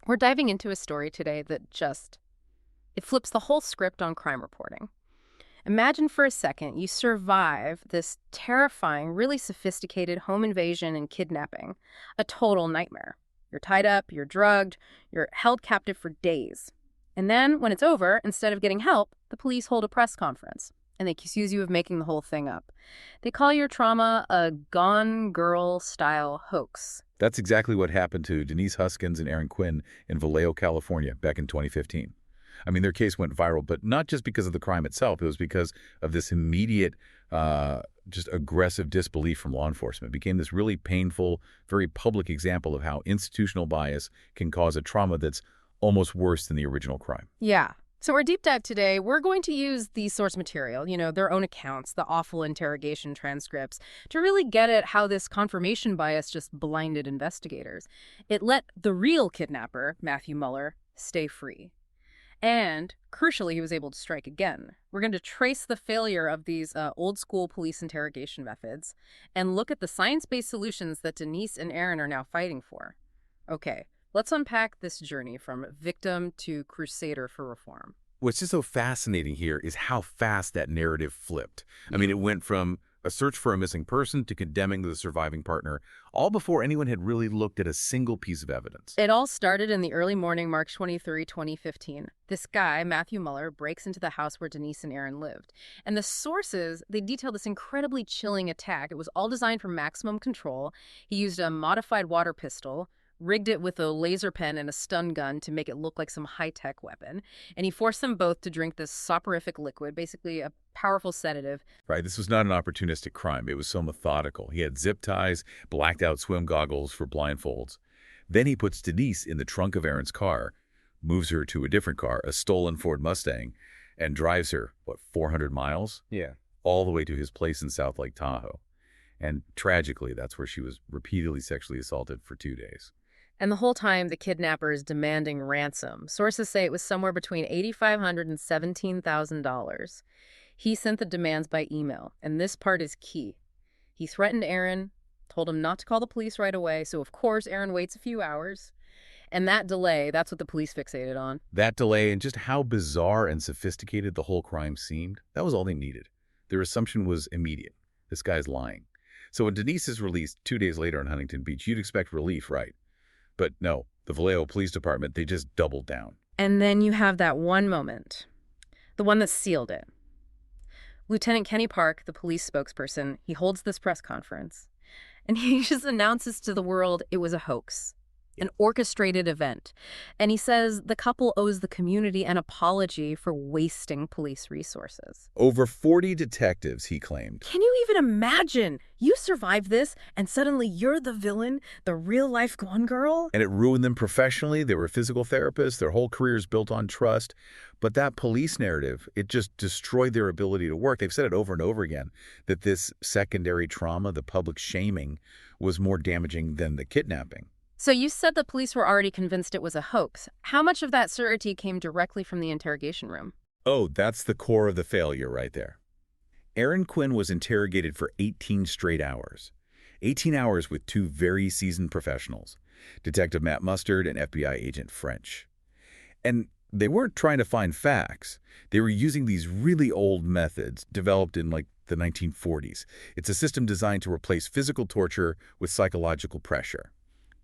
We're diving into a story today that it flips the whole script on crime reporting. Imagine for a second you survive this terrifying, really sophisticated home invasion and kidnapping. A total nightmare. You're tied up, you're drugged, you're held captive for days. And then, when it's over, instead of getting help, the police hold a press conference. And they accuse you of making the whole thing up. They call your trauma a Gone Girl-style hoax. That's exactly what happened to Denise Huskins and Aaron Quinn in Vallejo, California, back in 2015. I mean, their case went viral, but not just because of the crime itself. It was because of this immediate, just aggressive disbelief from law enforcement. It became this really painful, very public example of how institutional bias can cause a trauma that's almost worse than the original crime. Yeah. So our deep dive today, we're going to use the source material, their own accounts, the awful interrogation transcripts, to really get at how this confirmation bias just blinded investigators. It let the real kidnapper, Matthew Muller, stay free. And, crucially, he was able to strike again. We're going to trace the failure of these old-school police interrogation methods and look at the science-based solutions that Denise and Aaron are now fighting for. Okay, let's unpack this journey from victim to crusader for reform. What's just so fascinating here is how fast that narrative flipped. I mean, it went from a search for a missing person to condemning the surviving partner, all before anyone had really looked at a single piece of evidence. It all started in the early morning, March 23, 2015. This guy, Matthew Muller, breaks into the house where Denise and Aaron lived. And the sources, they detail this incredibly chilling attack. It was all designed for maximum control. He used a modified water pistol, rigged it with a laser pen and a stun gun to make it look like some high-tech weapon. And he forced them both to drink this soporific liquid, basically a powerful sedative. Right, this was not an opportunistic crime. It was so methodical. He had zip ties, blacked-out swim goggles for blindfolds. Then he puts Denise in the trunk of Aaron's car, moves her to a different car, a stolen Ford Mustang, and drives her, 400 miles? Yeah. All the way to his place in South Lake Tahoe. And tragically, that's where she was repeatedly sexually assaulted for 2 days. And the whole time, the kidnapper is demanding ransom. Sources say it was somewhere between $8,500 and $17,000. He sent the demands by email, and this part is key. He threatened Aaron, told him not to call the police right away, so of course Aaron waits a few hours. And that delay, that's what the police fixated on. That delay and just how bizarre and sophisticated the whole crime seemed, that was all they needed. Their assumption was immediate. This guy's lying. So when Denise is released 2 days later in Huntington Beach, you'd expect relief, right? But no, the Vallejo Police Department, they just doubled down. And then you have that one moment, the one that sealed it. Lieutenant Kenny Park, the police spokesperson, he holds this press conference, and he just announces to the world it was a hoax, an orchestrated event. And he says the couple owes the community an apology for wasting police resources. Over 40 detectives, he claimed. Can you even imagine? You survive this, and suddenly you're the villain, the real-life Gone Girl? And it ruined them professionally. They were physical therapists. Their whole careers built on trust. But that police narrative, it just destroyed their ability to work. They've said it over and over again, that this secondary trauma, the public shaming, was more damaging than the kidnapping. So you said the police were already convinced it was a hoax. How much of that certainty came directly from the interrogation room? Oh, that's the core of the failure right there. Aaron Quinn was interrogated for 18 straight hours. 18 hours with two very seasoned professionals, Detective Matt Mustard and FBI Agent French. And they weren't trying to find facts. They were using these really old methods developed in the 1940s. It's a system designed to replace physical torture with psychological pressure.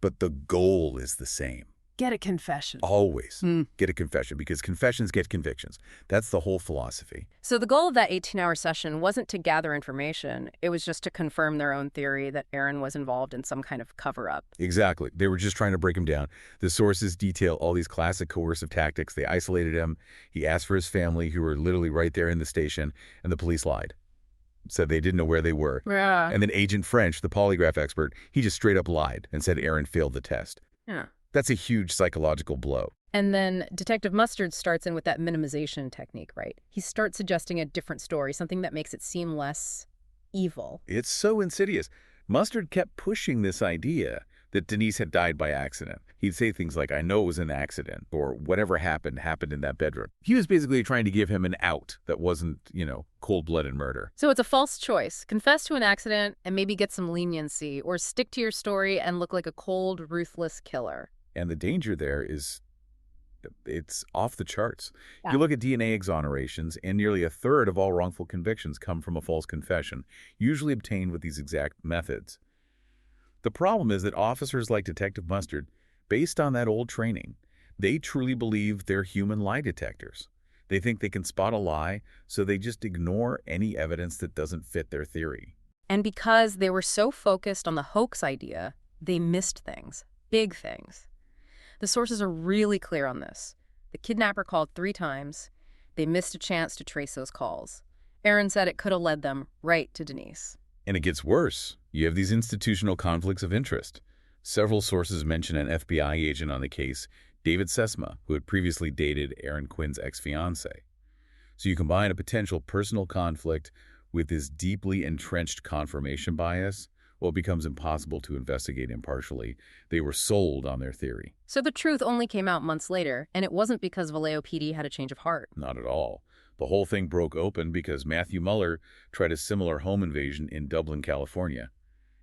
But the goal is the same. Get a confession. Always get a confession, because confessions get convictions. That's the whole philosophy. So the goal of that 18-hour session wasn't to gather information. It was just to confirm their own theory that Aaron was involved in some kind of cover-up. Exactly. They were just trying to break him down. The sources detail all these classic coercive tactics. They isolated him. He asked for his family, who were literally right there in the station, and the police lied. Said they didn't know where they were. Yeah. And then Agent French, the polygraph expert, he just straight up lied and said Aaron failed the test. Yeah. That's a huge psychological blow. And then Detective Mustard starts in with that minimization technique, right? He starts suggesting a different story, something that makes it seem less evil. It's so insidious. Mustard kept pushing this idea that Denise had died by accident. He'd say things like, "I know it was an accident," or "whatever happened in that bedroom." He was basically trying to give him an out that wasn't, cold-blooded murder. So it's a false choice. Confess to an accident and maybe get some leniency, or stick to your story and look like a cold, ruthless killer. And the danger there is it's off the charts. Yeah. You look at DNA exonerations, and nearly a third of all wrongful convictions come from a false confession, usually obtained with these exact methods. The problem is that officers like Detective Mustard, based on that old training, they truly believe they're human lie detectors. They think they can spot a lie, so they just ignore any evidence that doesn't fit their theory. And because they were so focused on the hoax idea, they missed things, big things. The sources are really clear on this. The kidnapper called 3 times. They missed a chance to trace those calls. Aaron said it could have led them right to Denise. And it gets worse. You have these institutional conflicts of interest. Several sources mention an FBI agent on the case, David Sesma, who had previously dated Aaron Quinn's ex-fiancée. So you combine a potential personal conflict with this deeply entrenched confirmation bias, well, it becomes impossible to investigate impartially. They were sold on their theory. So the truth only came out months later, and it wasn't because Vallejo PD had a change of heart. Not at all. The whole thing broke open because Matthew Muller tried a similar home invasion in Dublin, California,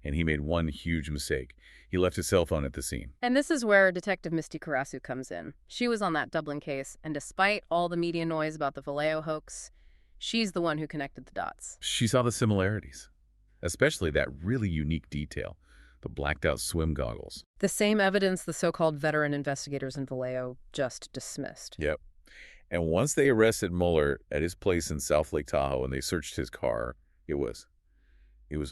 and he made one huge mistake. He left his cell phone at the scene. And this is where Detective Misty Karasu comes in. She was on that Dublin case, and despite all the media noise about the Vallejo hoax, she's the one who connected the dots. She saw the similarities, especially that really unique detail, the blacked-out swim goggles. The same evidence the so-called veteran investigators in Vallejo just dismissed. Yep. And once they arrested Muller at his place in South Lake Tahoe and they searched his car, it was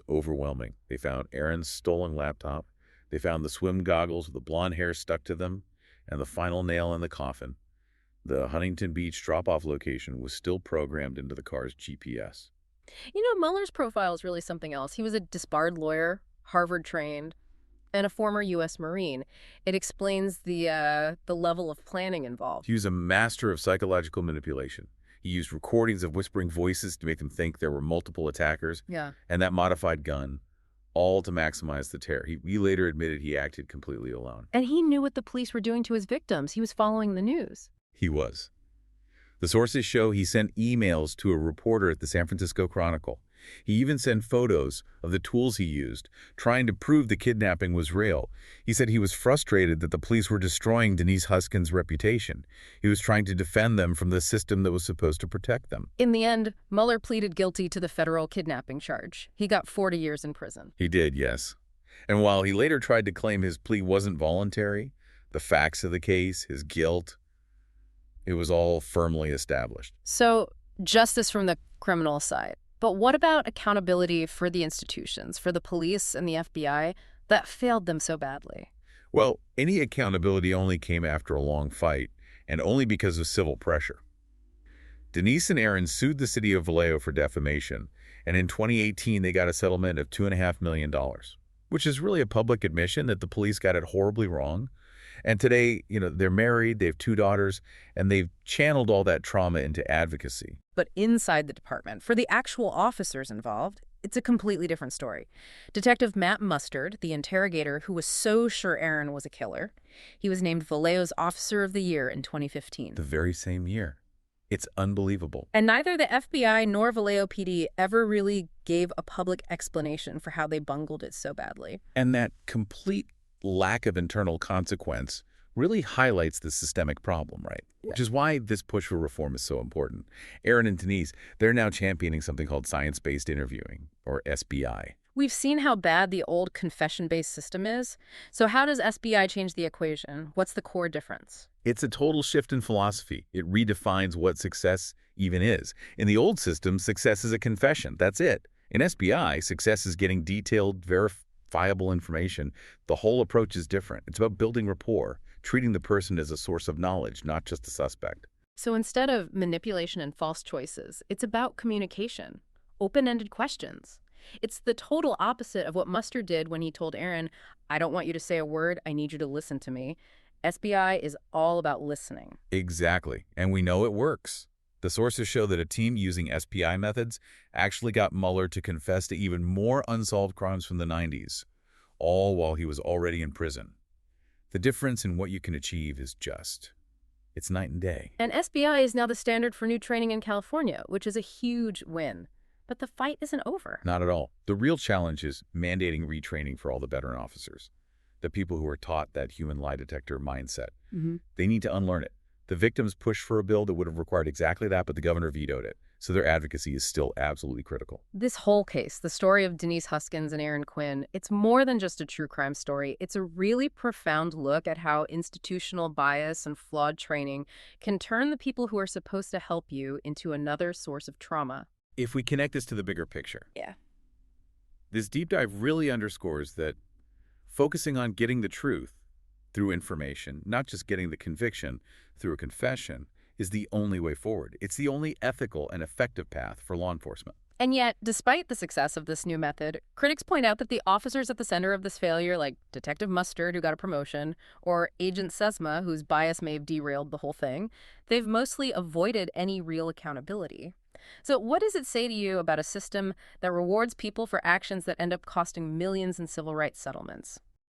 overwhelming. They found Aaron's stolen laptop. They found the swim goggles with the blonde hair stuck to them, and the final nail in the coffin. The Huntington Beach drop-off location was still programmed into the car's GPS. You know, Mueller's profile is really something else. He was a disbarred lawyer, Harvard-trained, and a former U.S. Marine. It explains the level of planning involved. He was a master of psychological manipulation. He used recordings of whispering voices to make them think there were multiple attackers, Yeah. and that modified gun, all to maximize the terror. He later admitted he acted completely alone. And he knew what the police were doing to his victims. He was following the news. He was. The sources show he sent emails to a reporter at the San Francisco Chronicle. He even sent photos of the tools he used, trying to prove the kidnapping was real. He said he was frustrated that the police were destroying Denise Huskins' reputation. He was trying to defend them from the system that was supposed to protect them. In the end, Mueller pleaded guilty to the federal kidnapping charge. He got 40 years in prison. He did, yes. And while he later tried to claim his plea wasn't voluntary, the facts of the case, his guilt, it was all firmly established. So, justice from the criminal side. But what about accountability for the institutions, for the police and the FBI that failed them so badly? Well, any accountability only came after a long fight, and only because of civil pressure. Denise and Aaron sued the city of Vallejo for defamation, and in 2018 they got a settlement of $2.5 million, which is really a public admission that the police got it horribly wrong. And today, they're married, they have 2 daughters, and they've channeled all that trauma into advocacy. But inside the department, for the actual officers involved, it's a completely different story. Detective Matt Mustard, the interrogator who was so sure Aaron was a killer, he was named Vallejo's Officer of the Year in 2015. The very same year. It's unbelievable. And neither the FBI nor Vallejo PD ever really gave a public explanation for how they bungled it so badly. And that complete lack of internal consequence really highlights the systemic problem, right? Which is why this push for reform is so important. Aaron and Denise, they're now championing something called science-based interviewing, or SBI. We've seen how bad the old confession-based system is. So how does SBI change the equation? What's the core difference? It's a total shift in philosophy. It redefines what success even is. In the old system, success is a confession. That's it. In SBI, success is getting detailed, verifiable information. The whole approach is different. It's about building rapport, treating the person as a source of knowledge, not just a suspect. So instead of manipulation and false choices, it's about communication, open-ended questions. It's the total opposite of what Mustard did when he told Aaron, I don't want you to say a word, I need you to listen to me. SBI is all about listening. Exactly. And we know it works. The sources show that a team using SPI methods actually got Mueller to confess to even more unsolved crimes from the 90s, all while he was already in prison. The difference in what you can achieve is it's night and day. And SBI is now the standard for new training in California, which is a huge win. But the fight isn't over. Not at all. The real challenge is mandating retraining for all the veteran officers. the people who are taught that human lie detector mindset. Hmm. They need to unlearn it. The victims pushed for a bill that would have required exactly that, but the governor vetoed it. So their advocacy is still absolutely critical. This whole case, the story of Denise Huskins and Aaron Quinn, it's more than just a true crime story. It's a really profound look at how institutional bias and flawed training can turn the people who are supposed to help you into another source of trauma. If we connect this to the bigger picture, Yeah. this deep dive really underscores that focusing on getting the truth through information, not just getting the conviction through a confession, is the only way forward. It's the only ethical and effective path for law enforcement. And yet, despite the success of this new method, critics point out that the officers at the center of this failure, like Detective Mustard, who got a promotion, or Agent Sesma, whose bias may have derailed the whole thing, they've mostly avoided any real accountability. So what does it say to you about a system that rewards people for actions that end up costing millions in civil rights settlements?